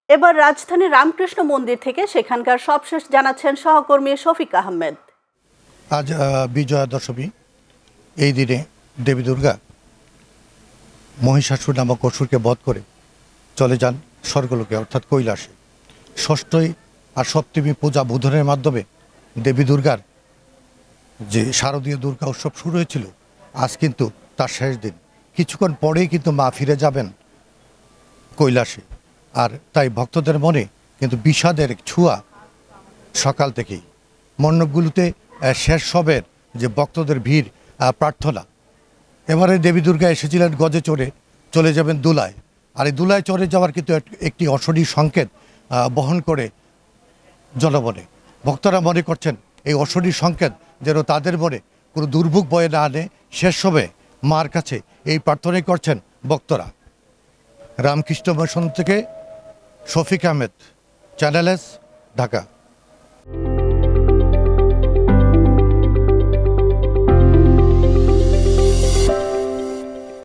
এবার রাজধানীর রামকৃষ্ণ মন্দির থেকে সেখানকার সবশেষ জানাচ্ছেন সহকর্মী শফিক আহমেদ। আজ বিজয়া দশমী। এই দিনে দেবী দুর্গা মহিষাসুর নামক অসুরকে বধ করে চলে যান স্বর্গলোকে অর্থাৎ কৈলাসে। ষষ্ঠী আর সপ্তমী পূজা বোধনের মাধ্যমে দেবী দুর্গার যে শারদীয় দুর্গা উৎসব শুরু হয়েছিল, আজ কিন্তু তার শেষ দিন। কিছুক্ষণ পরেই কিন্তু মা ফিরে যাবেন কৈলাসে। আর তাই ভক্তদের মনে কিন্তু বিষাদের ছোঁয়া সকাল থেকেই। মণ্ডপগুলোতে শেষ সবের যে ভক্তদের ভিড়, প্রার্থনা। এবারে দেবী দুর্গা এসেছিলেন গজে চড়ে, চলে যাবেন দুলায়। আর এই দুলায় চড়ে যাওয়ার কিন্তু একটি অশনি সংকেত বহন করে জনমনে। ভক্তরা মনে করছেন এই অশনি সংকেত যেন তাদের মনে কোনো দুর্ভোগ বয়ে না আনে। শেষ হবে মার কাছে এই প্রার্থনাই করছেন ভক্তরা। রামকৃষ্ণ মিশন থেকে শফিক আহমেদ, চ্যানেল এস, ঢাকা।